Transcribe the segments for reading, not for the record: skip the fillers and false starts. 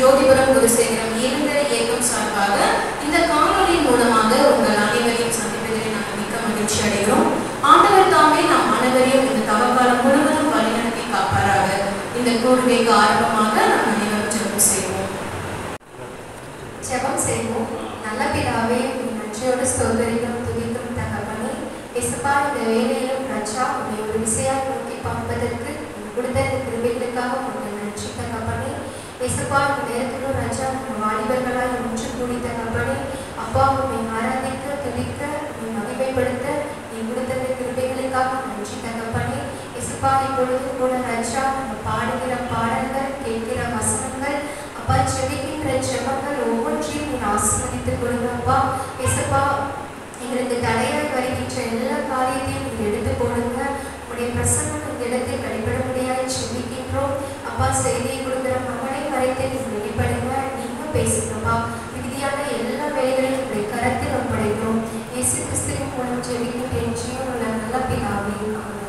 ஜோதிபுரம் குருசேகரம் இயந்திர இயக்கம் சார்பாக இந்த காணொலியின் மூலமாக உங்கள் அனைவரையும் சந்திப்பதில் நாங்கள் மிக்க மகிழ்ச்சி அடைகிறோம். ஆண்டவர் தாமே நாம் அனைவரையும் இந்த தவக்காலம் முழுவதும் வழிநடத்தி காப்பாராக. இந்த கூறுகைக்கு ஆரம்பமாக நாம் அனைவரும் ஜெபம் செய்வோம். ஜெபம் செய்வோம். நல்ல பிதாவே, நன்றியோடு ஸ்தோத்திரிக்கும் துதிக்கும் தகப்பனே, இயேசுப்பா, இந்த வேலையிலும் ரட்சா உன்னை ஒரு விசையால் நோக்கி பார்ப்பதற்கு கொடுத்த இந்த கிருபைகளுக்காக உங்கள் நன்றி தகப்பனே. இயேசுப்பா, இந்த நேரத்திலும் ரட்சா நம்ம வாலிபர்களால் ஒன்று கூடி தகப்பனே, அப்பா உன்னை ஆராதிக்க துதிக்க உன்னை மகிமைப்படுத்த நீ கொடுத்த இந்த கிருபைகளுக்காக நன்றி தகப்பனே. இயேசுப்பா, இப்பொழுது கூட ரட்சா நம்ம பாடுகிற பாடல்கள், கேட்கிற வசனங்கள், அப்பா செபிக்கின்ற ஜெபங்கள் ஒவ்வொன்றையும் நீ ஆசீர்வதித்துக் கொடுங்க அப்பா. இயேசுப்பா, எங்களுக்கு தடையாய் வருகின்ற எல்லா காரியத்தையும் நீ எடுத்து போடுங்க. உடைய பிரசன்னம் இந்த இடத்தில் வெளிப்பட முடியாது செபிக்கின்றோம் அப்பா. செய்தியை கொடுக்குற மகனை வரைத்து நீ வெளிப்படுங்க, நீங்க பேசுங்கப்பா. மிகுதியான எல்லா வேலைகளையும் உடைய கரத்தில் ஒப்படைக்கிறோம். இயேசு கிறிஸ்துவின் மூலம் ஜெபிக்கின்றேன் ஜீவனுள்ள நல்ல பிதாவே, ஆமென்.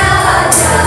Raja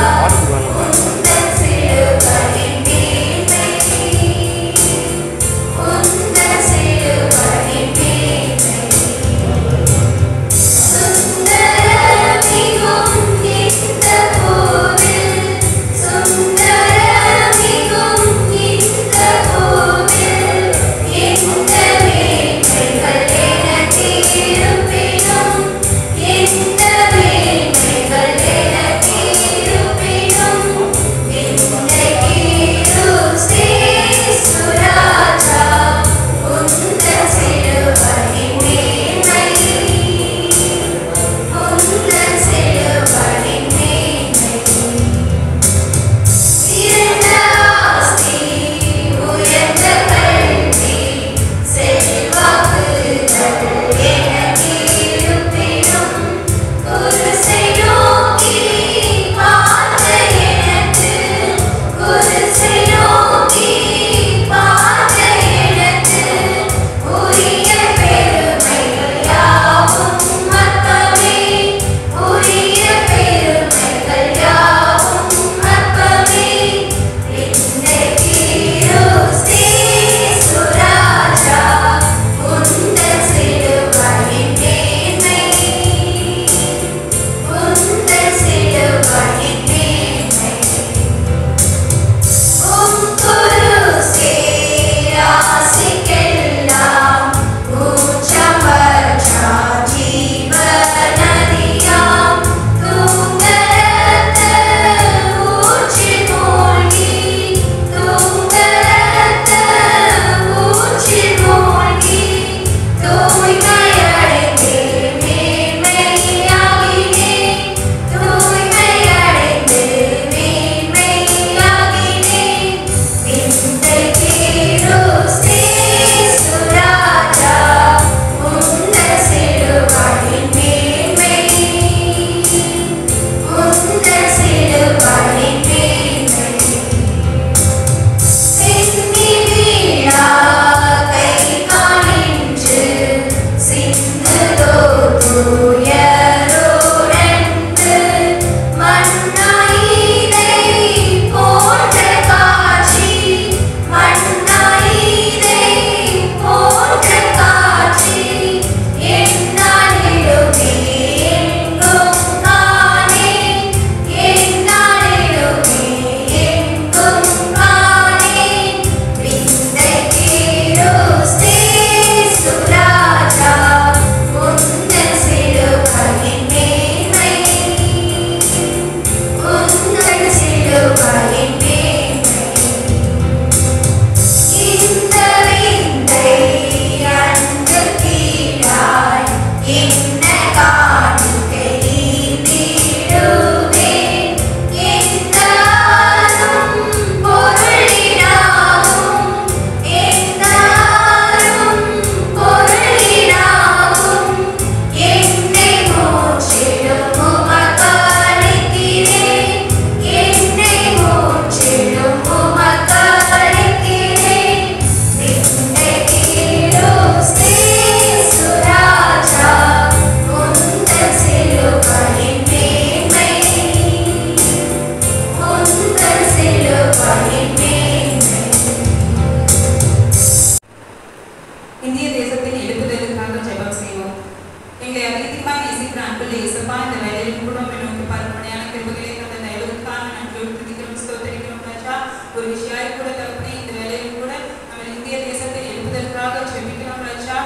நோக்கி பார்ப்பனையான கிருபைகளை தந்த தயவுக்காக நன்றியோடு துதிக்கிறோம் ஸ்தோத்திரிக்கிறோம் ராஜா. ஒரு விஷயம் கூட தகப்பனே இந்த வேலையில் கூட நம்ம இந்திய தேசத்தை எழுப்புதற்காக ஜெபிக்கிறோம் ராஜா.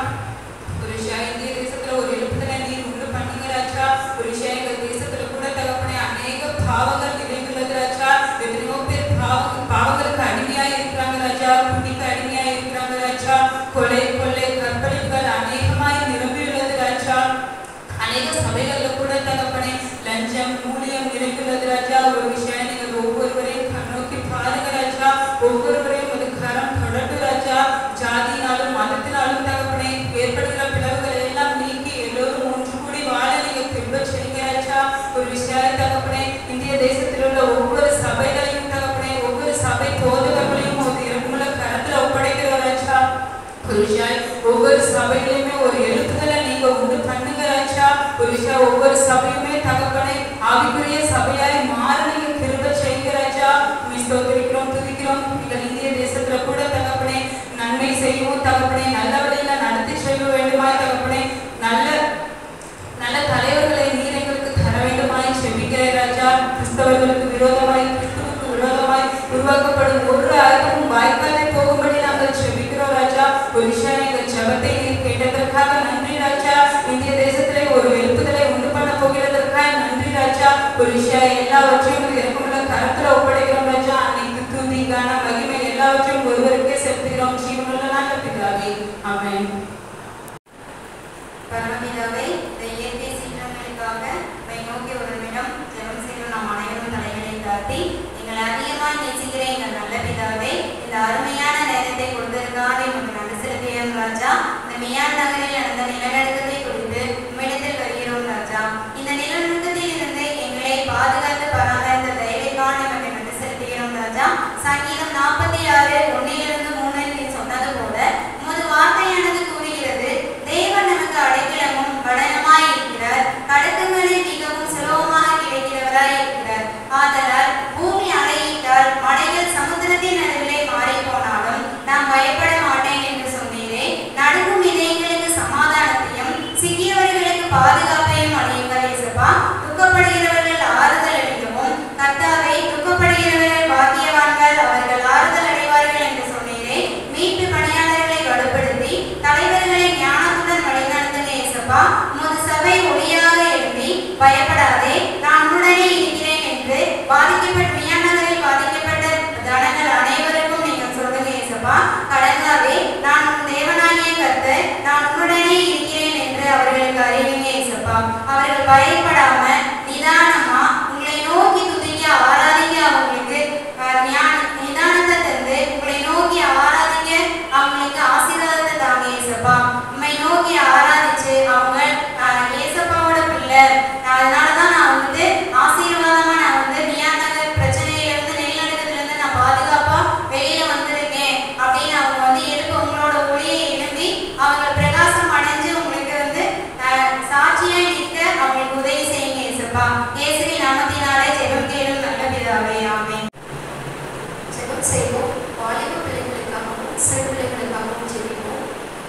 ஒரு விஷயம் இந்திய தேசத்துல ஒரு எழுப்புதலை நீர் உண்டு பண்ணுங்க ராஜா. ஒரு விஷயம் எங்கள் தேசத்துல கூட தகப்பனே அநேக பாவங்கள் நிறைந்துள்ளது ராஜா. எத்தனையோ பேர் பாவங்களுக்கு அடிமையா இருக்கிறாங்க ராஜா. குடிக்கு அடிமையா இருக்கிறாங்க ராஜா. கொலை கொள்ளை கற்பழிப்புகள் அநேகமாய் நிரம்பியுள்ளது ராஜா. அநேக சபைகள்ல கூட தகப்பனே லஞ்சம் ஊழியம் நிறைந்துள்ளது ராஜா. ஒரு விஷயம் நீங்கள் ஒவ்வொருவரையும் கண்ணோக்கி பாருங்க ராஜா. ஒவ்வொருவரையும் ஒரு கரம் தொடட்டு ராஜா. ஜாதியினாலும் மதத்தினாலும் தகப்பனே ஏற்படுகிற பிளவுகளை எல்லாம் நீக்கி எல்லோரும் ஒன்று கூடி வாழ நீங்க கிருபை செய்யுங்க ராஜா. ஒரு விஷயம் தகப்பனே இந்திய தேசத்தில் உள்ள ஒவ்வொரு சபைகளையும் தகப்பனே ஒவ்வொரு சபை போதகர்களையும் ஒரு இரண்டுமுள்ள கரத்துல ஒப்படைக்கிறோம் ராஜா. ஒரு விஷயம் ஒவ்வொரு சபையிலுமே ஒரு எழுப்புதலை நீங்க உண்டு பண்ணுங்க ராஜா. ஒரு விஷயம் ஒவ்வொரு சபையுமே தகப்பனே ஆவிக்குரிய சபையாய் மாற நீங்க கிருபை செய்யுங்க ராஜா. ஸ்தோத்திரிக்கிறோம் துதிக்கிறோம். எங்கள் இந்திய தேசத்துல கூட தகப்பனே நன்மை செய்யவும் தகப்பனே நல்ல வழியில நடத்தி செய்ய வேண்டுமாய் தகப்பனே நல்ல நல்ல தலைவர்களை நீர் எங்களுக்கு தர வேண்டுமாய் செபிக்கிறேன் ராஜா. கிறிஸ்தவர்களுக்கு விரோதமாய் கிறிஸ்துவுக்கு விரோதமாய் உருவாக்கப்படும் ஒரு ஆயுதமும் வாய்க்காலே போகும்படி நாங்கள் செபிக்கிறோம் ராஜா. ஒரு விஷயம் எங்கள் ஜெபத்தை நீர் கேட்டதற்காக நன்றி ராஜா. இந்திய தேசத்திலே ஒரு எழுப்புதலை உண்டு பண்ண போகிறதற்காக நன்றி ராஜா. ஒரு விஷயம் எல்லாவற்றையும் இறக்கமுள்ள கரத்துல ஒப்படைக்கிறோம் ராஜா. அன்னைக்கு துதி கான மகிமை எல்லாவற்றையும் ஒருவருக்கே செலுத்துகிறோம் ஜீவனுள்ள நல்ல பிதாவே ஆமென். பரமபிதாவே, இந்த இயற்கை சீற்றங்களுக்காக நோக்கி ஒரு நிமிடம் ஜெபம் செய்யும் நாம் அனைவரும் தலைகளை தாழ்த்தி எங்களை அதிகமாக நேசிக்கிற எங்கள் நல்ல பிதாவே, இந்த அருமையான நேரத்தை கொடுத்ததற்காக எங்களுக்கு நன்றி செலுத்துகிறோம் ராஜா. இந்த மியான் நகரில் நடந்த நிலநடுக்கத்தை குறித்து உம்மிடத்தில் வருகிறோம் ராஜா. இந்த நிலநடுக்கத்தில் இருந்து எங்களை பாதுகாத்து பராமரித்த தயவுக்காக எங்களுக்கு நன்றி செலுத்துகிறோம் ராஜா. சங்கீதம் 46:1-3 சொன்னது போல உமது வார்த்தையானது கூறுகிறது, தேவன் நமக்கு அடைக்கலமும் படனமாய் இருக்கிறார், கடக்கங்களில் மிகவும் சுலபமாக கிடைக்கிறவராய் இருக்கிறார். ஆதலால் பூமி அலையிட்டால் மலைகள் சமுத்திரத்தின் நடுவிலே மாறி போனாலும் நாம் பயப்பட மாட்டேன் என்று சொன்னீரே. நடுங்கும் இதயங்களுக்கு சமாதானத்தையும் சிக்கியவர்களுக்கு பாதுகாப்பையும் அளியுங்கள் இயேசுவா. துக்கப்படுகிறவர்கள் ஆறுதல் அடையவும் கர்த்தாவே, துக்கப்படுகிறவர்கள் பாக்கியவான்கள், அவர்கள் ஆறுதல் அடைவார்கள் என்று சொன்னீரே. மீட்பு பணியாளர்களை வலுப்படுத்தி தலைவர்களை ஞானத்துடன் வழிநடத்துங்க இயேசுவா. உமது சபை ஒளியாக எழும்பி பயப்படாதே, நான் உடனே இருக்கிறேன் என்று மியான் நகரில் பாதிக்கப்பட்ட ஜனங்கள் அனைவருக்கும் நீங்கள் சொல்லுங்க இயேசுவா. கடங்காவே, நான் உன் தேவனாகிய கர்த்தர், நான் உடனே இருக்கிறேன் என்று அவர்களுக்கு அறிவிங்க இயேசுவா. அவர்கள் பயப்படாம நிதானமா உங்களை நோக்கி துதிக்க ஆராதிக்க அவங்களுக்கு நிதானத்தை தந்து உங்களை நோக்கி ஆராதிக்க அவங்களுக்கு ஆசீர்வாதத்தை தாங்க இயேசுப்பா. உண்மை நோக்கி ஆராதிச்சு அவங்க இயேசுப்பாவோட பிள்ளை, அதனாலதான் நான் ஆசீர்வாதமா நான் மியான் நகர் பிரச்சனையிலிருந்து நிலநடுக்கத்திலிருந்து நான் பாதுகாப்பா வெளியில வந்திருக்கேன் அப்படின்னு அவங்க எழுப்ப உங்களோட ஒளியை எழுப்பி அவங்க பிரகாசம் அடைஞ்சு உங்களுக்கு சாட்சியாய் நிற்க அவங்களுக்கு உதவி செய்யுங்க இயேசுப்பா. இயேசுவின் நாமத்தினாலே ஜெபம் கேளும் நல்ல பிதாவே ஆமென். ஜெபம் செய்வோம். வாலிப பிள்ளைகளுக்காகவும் சிறு பிள்ளைகளுக்காகவும் ஜெபிப்போம்.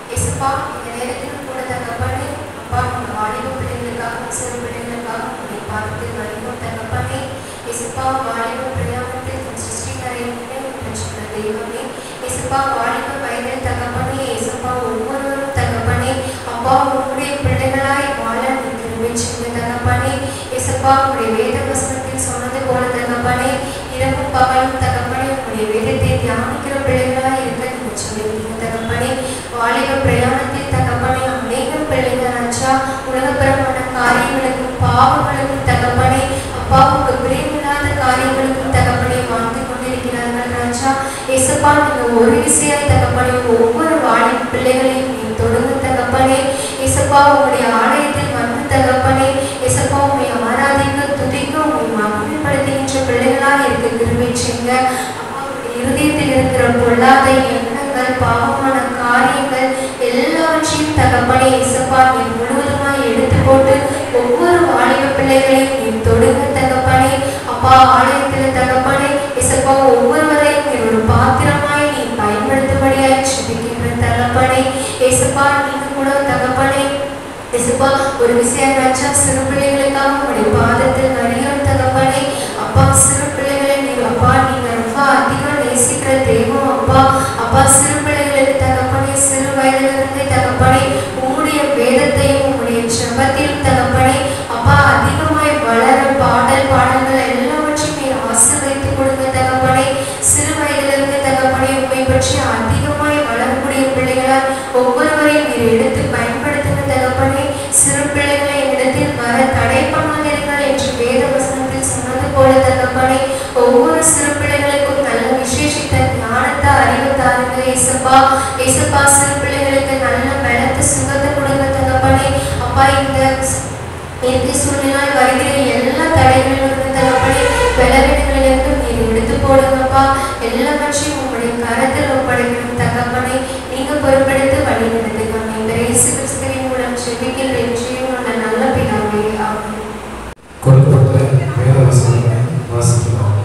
இயேசுப்பா, இந்த நேரத்திலும் கூட தகப்பனே, அப்பா, நம்ம வாலிப பிள்ளைகளுக்காகவும் சிறு பிள்ளைகளுக்காகவும் உங்களை பார்த்து வருவோம் தகப்பனே. இயேசுப்பா, வாலிப பிரயாணத்தில் சிருஷ்டிகரையும் பெற்றுள்ள தெய்வமே. இயேசுப்பா, வாலிப வயதில் தகப்பனே, இயேசுப்பா ஒவ்வொருவரும் தகப்பனே, அப்பா உங்களுடைய பிள்ளைகளாய் வாழ நிறுவிச்சுங்க தகப்பனே. இயேசுப்பா, உங்களுடைய வேத வசனத்தில் சொன்னது போல தகப்பனே, இரவும் பகலும் தகப்பனே உங்களுடைய வேதத்தை தியானிக்கிற பிள்ளைகளாய் இருக்க நீங்க சொல்லியிருக்கீங்க தகப்பனே. வாலிப பிரயாணத்தில் தகப்பனே அநேக பிள்ளைகள் ராஜா உலகபரமான காரியங்களுக்கும் பாவங்களுக்கும் தகப்பனே, அப்பாவுக்கு பிரியமில்லாத காரியங்களுக்கும் தகப்பனே வாழ்ந்து கொண்டிருக்கிறார்கள் ராஜா. இயேசுப்பா, நீங்க ஒரு விஷயம் தகப்பனே ஒவ்வொரு வாலிப பிள்ளைகளையும் நீ தொடுங்க தகப்பனே. இயேசுப்பா, உங்களுடைய ஆலயத்தில் வந்து தகப்பனே, இயேசுப்பா உண்மை ஆராதிக்க துதிக்க உண்மை மகிமைப்படுத்துகின்ற பிள்ளைகளாக இருக்க நிர்வகிச்சுங்க. இருதயத்தில் இருக்கிற பொல்லாத எண்ணங்கள், பாவமான காரியங்கள் எல்லாவற்றையும் தகப்பனே இயேசுப்பா நீ முழுவதுமாய் எடுத்து போட்டு ஒவ்வொரு வாலிப பிள்ளைகளையும் நீ தொடுங்க தகப்பனே. அப்பா, ஆலயத்தில் தகப்பனே இயேசுப்பா ஒவ்வொருவரையும் நீ ஒரு பாத்திரமாய் நீ பயன்படுத்தும்படியாய் ஜெபிக்கின்ற தகப்பனே. இயேசுப்பா, நீங்க கூட தகப்பனே இயேசுப்பா ஒரு விஷயம் ராஜா சிறு பிள்ளைகளுக்காக உங்களுடைய பாதத்தில் வருகிறோம் தகப்பனே. அப்பா சிறு பிள்ளைகளை நீர் அப்பா நீங்க ரொம்ப அதிகம் நேசிக்கிற தெய்வம் அப்பா. அப்பா சிறு பிள்ளைகளுக்கு தகப்பனே சிறு வயதிலிருந்து தகப்பனே உம்முடைய வேதத்தையும் உம்முடைய ஜெபத்தையும் தகப்பனே அப்பா அதிகமாய் வளர பாடல்கள் எல்லாவற்றையும் நீர் ஆசீர்வதித்து கொடுங்க தகப்பனே. சிறு வயதிலிருந்து தகப்பனே உண்மை பற்றி அதிகமாய் வளரக்கூடிய பிள்ளைகளால் ஒவ்வொருவரையும் நீர் எடுத்து பயன்படுத்துங்க தகப்பனே. சிறு பிள்ளைகளை என்னிடத்தில் வர தடை பண்ணாதீர்கள் என்று வேத வசனத்தில் சொன்னது போல தகப்பனே ஒவ்வொரு சிறு பிள்ளைகளுக்கும் நல்ல விசேஷித்த ஞானத்தை அறிவு தாருங்க ஏசப்பா. ஏசப்பா சிறு பிள்ளைகளுக்கு நல்ல பலத்தை சுகத்தை கொடுங்க தகப்பனே. அப்பா இந்த சூழ்நிலை வருகிற எல்லா தடைகளிலிருந்து தகப்பனே பலவீனங்களிலிருந்து நீர் எடுத்து போடுங்கப்பா. எல்லாவற்றையும் உங்களுடைய கரத்தில் ஒப்படைக்கணும் தகப்பனே. நீங்க பொறுப்பெடுத்து வழி நடத்துங்க. இயேசு கிறிஸ்துவின் மூலம் ஜெபிக்கிறேன் ஜீவனோட நல்ல பிதாவே ஆமென். கொடுக்கப்பட்ட வேத வசனங்களை வாசிக்கலாம்.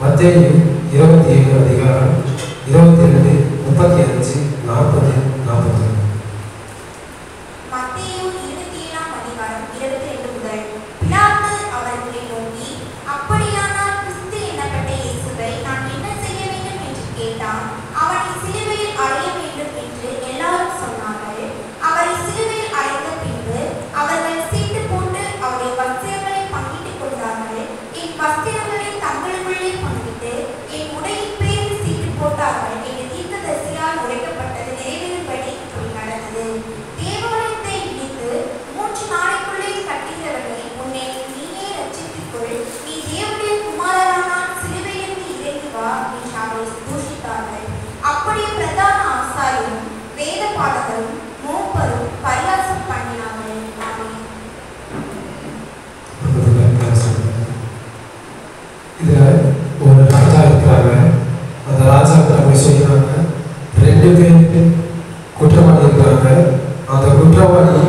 மத்தேயு 27 அதிகாரம் 22, 35, 40, 41. மத்தேயு 27 அதிகாரம் 22 முதல். பிலாத்து அவர்களை நோக்கி, அப்படியானால் கிறிஸ்து என்னப்பட்ட இயேசுவை நான் என்ன செய்ய வேண்டும் என்று கேட்டான். அவனை சிலுவையில் அறைய வேண்டும் என்று எல்லாரும் சொன்னார்கள். அவரை சிலுவையில் அறைந்த பின்பு அவர்கள் சீட்டு போட்டு அவருடைய வஸ்திரங்களை பங்கிட்டுக் கொண்டார்கள். என் வஸ்திரங்களை தங்களுக்குள்ளே பங்கிட்டு என் உடையின் பேரில் சீட்டு போட்டார்கள் என்று தீர்க்கதரிசியால் உரைக்கப்பட்டது நிறைவேறும்படி இப்படி நடந்தது. தேவாலயத்தை இடித்து 3 நாளைக்குள்ளே கட்டுகிறவர்களை உன்னை நீயே ரட்சித்துக்கொள், நீ தேவனுடைய குமாரனானால் சிலுவையிலிருந்து இறங்கி வா என்று அவரை தூஷித்தார்கள். அப்படியே பிரதான ஆசாரியரும் வேத பாடகரும் மூப்பரும் பரியாசம் பண்ணினார்கள். ஆமென். இதுல ஒரு ராஜா இருக்கிறாங்க. அந்த ராஜா போய் சொல்றாங்க, 2 பேர் குற்றவாளி இருக்கிறாங்க. அந்த குற்றவாளி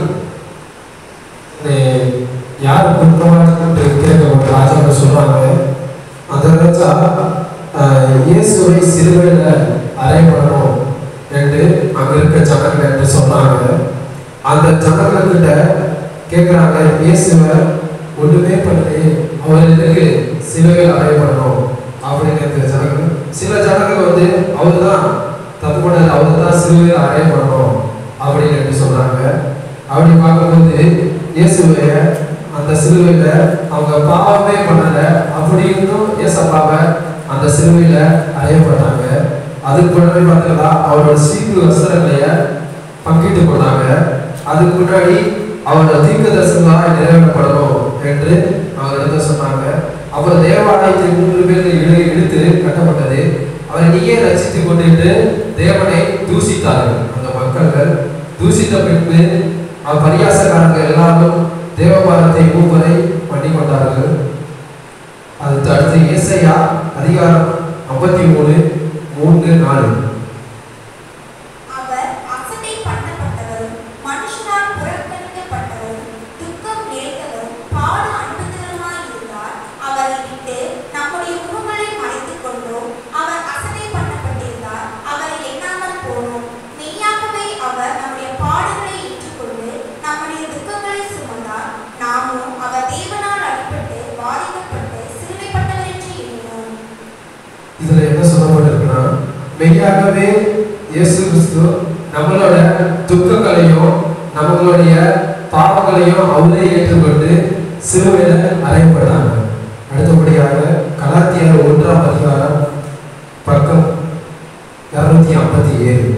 யார் குற்றவாளி கேட்க ராஜா சொல்றாங்க. அந்த ராஜா இயேசுவை சிலுவையில அறையப்படணும் என்று அங்க இருக்க ஜனங்கள் என்று சொன்னாங்க. அந்த ஜனங்கள்கிட்ட கேட்கிறாங்க, இயேசுவை ஒண்ணுமே பண்ணி அவர்களுக்கு சிலுவையில் அறையப்படணும் அப்படின்னு ஜனங்கள். சில ஜனங்கள் அவர் தான் தப்பு பண்ணது, அவர் தான் சிலுவையில் அறையப்படணும் அப்படின்னு சொல்றாங்க. அப்படி பார்க்கும்போது இயேசுவைய அந்த சிலுவையில அவங்க பாவமே பண்ணல, அப்படி இருந்தும் ஏசப்பாவை அந்த சிலுவையில அறையப்பட்டாங்க. அதுக்கு முன்னாடி பார்த்தீங்கன்னா அவரோட சீட்டு வஸ்திரங்களைய பங்கிட்டு கொண்டாங்க. அதுக்கு முன்னாடி அவரோட தீர்க்க தரிசனமாக நிறைவேற்றப்படணும் என்று அவங்க சொன்னாங்க. அப்புறம் தேவாலயத்தை 3 பேர் இழுத்து கட்டப்பட்டது. அவரை நீயே ரசித்து கொண்டு தேவனை தூசித்தார்கள். அந்த மக்கள் தூசித்த பின்பு பரியாசக்காரங்க எல்லாரும் தேவபாரத்தை மூப்பரை பண்ணி கொண்டார்கள். அது அடுத்து ஏசாயா அதிகாரம் 53, 3, 4. அவர் அசட்டை பண்ணப்பட்டவரும் மனுஷனால் புறக்கணிக்கப்பட்டவரும் துக்கம் நிறைந்தவரும் பாடு அனுபவமாய் இருந்தார். அவரை விட்டு நம்முடைய முகங்களை மறைத்துக் கொண்டோம். அவர் அசட்டை பண்ணப்பட்டிருந்தார், அவரை எண்ணாமல் போனோம். மெய்யாகவே அவர் நம்முடைய பாடுகளை ஏற்றுக்கொண்டு நம்முடைய துக்கங்களை சுமந்தார். நாமும் அவர் தேவனால் அடிபட்டு பாதிக்கப்பட்டு சிலுவைப்பட்டவர் என்று எண்ணினோம். இதுல என்ன சொல்லப்பட்டிருக்குன்னா, மெய்யாகவே இயேசு கிறிஸ்து நம்மளோட துக்கங்களையும் நம்மளுடைய பாவங்களையும் அவரே ஏற்றுக்கொண்டு சிலுவையில அறையப்பட்டாங்க. அடுத்தபடியாக கலாத்தியர் 1ஆம் அதிகாரம் பக்கம் 257.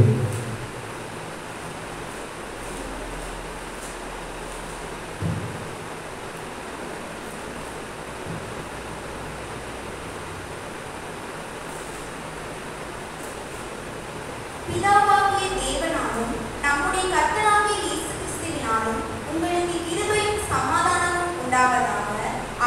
பிதாவாகிய தேவனாலும் நம்முடைய கர்த்தராகிய இயேசு கிறிஸ்துவினாலும் உங்களுக்கு கிருபையும் சமாதானமும் உண்டாவதாக.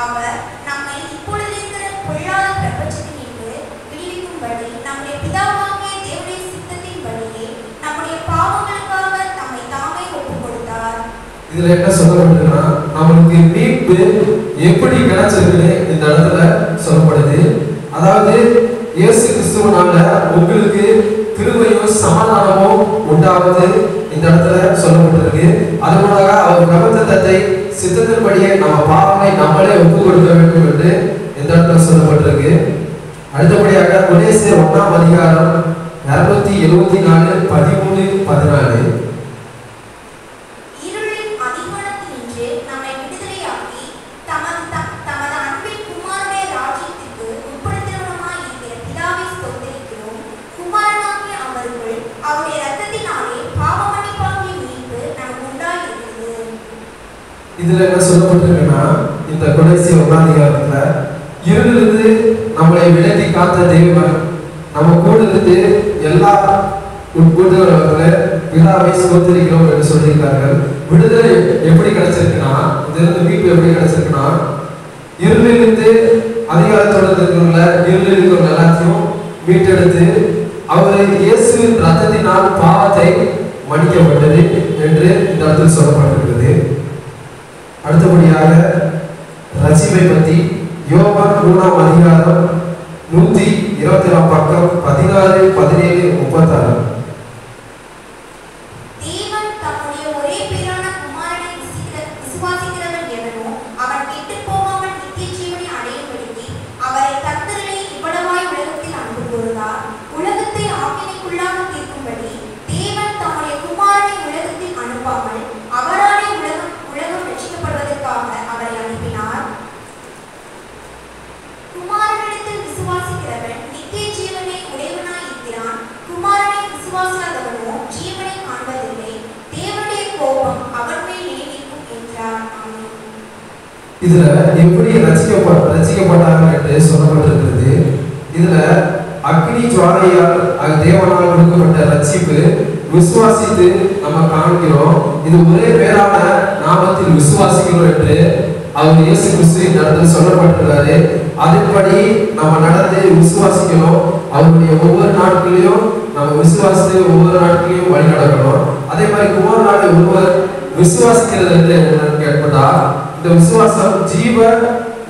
அவர் நம்மை இப்பொழுது இருக்கிற பொல்லாத பிரபஞ்சத்தினின்று விடுவிக்கும்படி நம்முடைய பிதாவாகிய தேவனுடைய சித்தத்தின்படியே நம்முடைய பாவங்களுக்காக தம்மை தாமே ஒப்புக் கொடுத்தார். இதுல என்ன சொல்லப்படுதுன்னா, நம்மளுக்கு மீட்பு எப்படி கிடைச்சதுன்னு இந்த இடத்துல சொல்லப்படுது. அதாவது இயேசு கிறிஸ்துவனால உங்களுக்கு கிருபையும் சமாதானமும் உண்டாவது இந்த இடத்துல சொல்லப்பட்டிருக்கு. அதனால அவர் பிரபஞ்சத்தை சித்தத்தின்படியே நம்ம பாவங்களை நம்மளே ஒப்பு கொடுக்க வேண்டும் என்று இந்த இடத்துல சொல்லப்பட்டிருக்கு. அடுத்தபடியாக கொலேசியர் 1ஆம் அதிகாரம் 274 13 14. இருளின் அதிகாரத்தினின்று நம்மை விடுதலையாக்கி தமது அன்பின் குமாரனுடைய ராஜ்யத்திற்கு உட்படுத்துகிறவருமாய் இருக்கிற பிதாவை ஸ்தோத்திரிக்கிறோம். குமாரனாகிய அவருக்குள் அவருடைய இரத்தத்தினாலே பாவ மன்னிப்பாகிய மீட்பு நமக்கு உண்டாயிருக்கிறது. இதுல என்ன சொல்லப்பட்டிருக்குன்னா, இந்த கொலேசியர் 1ஆம் அதிகாரத்துல இருளிலிருந்து நம்மளை விலக்கி காத்த தெய்வம் நம்ம கூட இருந்து எல்லா உட்கொண்டவர்களை பிதாவை ஸ்தோத்திரிக்கிறோம் என்று சொல்லியிருக்கார்கள். விடுதலை எப்படி கிடைச்சிருக்குன்னா, இதிலிருந்து மீட்பு எப்படி கிடைச்சிருக்குன்னா, இருளிலிருந்து அதிகாரத்தோட இருக்கிற இருளில் இருக்கிற எல்லாத்தையும் மீட்டெடுத்து அவர் இயேசுவின் ரத்தத்தினால் பாவத்தை மன்னிக்கப்பட்டது என்று இந்த இடத்தில் சொல்லப்பட்டிருக்கிறது. அடுத்தபடியாக ரட்சிப்பை பற்றி யோவான் 3ஆம் அதிகாரம் 120ஆம் பக்கம் 16, 17, 36. தேவன் தம்முடைய ஒரே பேரான குமாரனை விசுவாசிக்கிறவன் எவனோ அவன் கெட்டுப் போகாமல் நித்திய ஜீவனை அடையும்படிக்கு அவரை தந்தரிலே இவ்வளவாய் உலகத்தில் அன்பு கூர்ந்தார். உலகத்தை ஆக்கினைக்குள்ளாக தீர்க்கும்படி தேவன் தம்முடைய குமாரனை உலகத்தில் அனுப்பாமல் அவராலே உலகம் ரட்சிக்கப்படுவதற்காக அவரை அனுப்பினார். குமாரனிடத்தில் விசுவாசிக்கிறவன் நித்திய ஜீவனை உடையவனாய் இருக்கிறான். குமாரனை விசுவாசாதவனோ ஜீவனை காண்பதில்லை. தேவனுடைய கோபம் அவன் மேல் நிலைநிற்கும் என்றார். ஆமென். இதுல எப்படி ரட்சிக்கப்பட்டாங்க என்று சொல்லப்பட்டிருக்கிறது. இதுல அக்னி ஜுவாலையால் தேவனால் கொடுக்கப்பட்ட ரட்சிப்பு விசுவாசித்து நம்ம காண்கிறோம். இது ஒரே பேரான நாமத்தில் விசுவாசிக்கிறோம் என்று அவர் இயேசு கிறிஸ்து இந்த இடத்துல சொல்லப்பட்டிருக்காரு. அதன்படி நம்ம நடந்து விசுவாசிக்கணும். அவருடைய ஒவ்வொரு நாட்களையும் நம்ம விசுவாசித்து ஒவ்வொரு நாட்களையும் வழி நடக்கணும். அதே மாதிரி ஒவ்வொரு நாளை ஒருவர் விசுவாசிக்கிறது என்னன்னு கேட்பதா, இந்த விசுவாசம்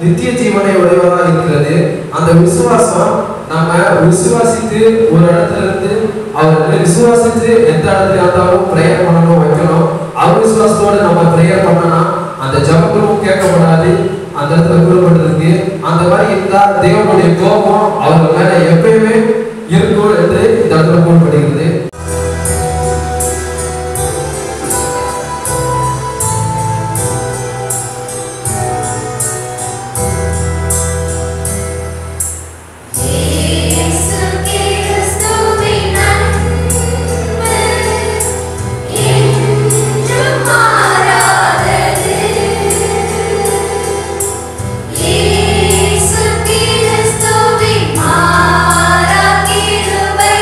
நித்திய ஜீவனை உடையவராக இருக்கிறது. அந்த விசுவாசம் நம்ம விசுவாசித்து ஒரு இடத்துல இருந்து அவரை விசுவாசித்து எந்த இடத்துல இருந்தாலும் பிரேயர் பண்ணணும், வைக்கணும். அவர் விசுவாசத்தோடு நம்ம பிரேயர் பண்ணனா அந்த ஜபங்களும் கேட்கப்படாது. அந்த இடத்துல கூறப்பட்டிருக்கு. அந்த மாதிரி இருந்தா தேவனுடைய கோபம் அவர் மேல எப்பயுமே இருக்கும் என்று இந்த இடத்துல கூறப்படுகிறது. மாறா கிருபை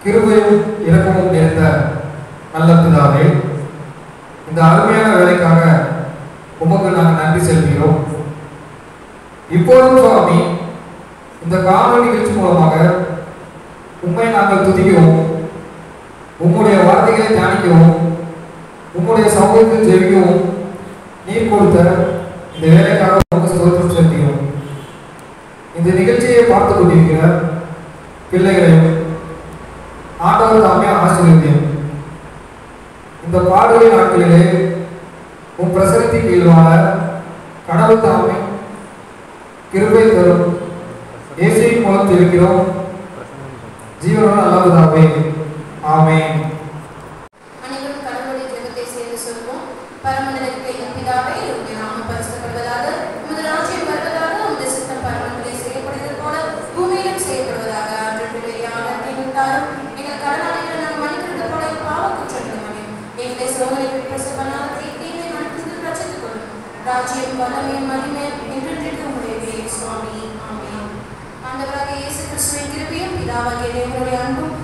கிருபையும் இரக்கமும் நிறைந்த நல்ல பிதாவே, இந்த அருமையான வேலைக்காக உமக்கு நாங்கள் நன்றி செலுத்துகிறோம். இப்போதும் சுவாமி, இந்த காணொலி நிகழ்ச்சி மூலமாக உம்மை நாங்கள் துதிக்கிறோம், உம்முடைய வார்த்தைகளை தியானிக்கிறோம், உம்முடைய சமூகத்தில் ஜெபிக்கவும் நீர் கொடுத்த இந்த வேலைக்காக உமக்கு ஸ்தோத்திரம் செலுத்துகிறோம். இந்த நிகழ்ச்சியை பார்த்து கொண்டிருக்கிற பிள்ளைகளையும் ஆண்டவர் தாமே ஆசீர்வதியும். இந்த பாடுகை நாட்களிலே உன் பிரசனத்தின் கீழ்வாழ கடவுள் தாமே கிருபை தரும் இயேசுவின் மூலம் இருக்கிறோம். ஜீவனுள்ள நல்லதாவே, ஆமென். அனைவரும் கடவுளுடைய ஜெபத்தை சேர்ந்து சொல்வோம். பரமண்டலத்திலே எங்கள் பிதாவே, உம்முடைய நாமம் பரிசுத்தப்படுவதாக, உமது ராஜ்யம் வருவதாக, உமது சித்தம் பரமண்டலே செய்யப்படுவது போல பூமியிலும் செய்யப்படுவதாக. அன்றைய ஆகாரத்தை தாரும், எங்கள் கடனாளிகளை நாங்கள் மன்னிக்கிறது போல பாவ குற்றங்களை மன்னியும். எங்களை சோதனைக்கு பிரசவனாக தீமை நடத்துவது ரட்சித்துக் கொள்ளும். ராஜ்யம் வல்லமையும் மகிமையும் என்றென்றைக்கும் உம்முடையதே சுவாமி. ஆமென். ஆண்டவராகிய இயேசு கிறிஸ்துவின் கிருபையும் பிதாவாகிய தேவனுடைய அன்பும்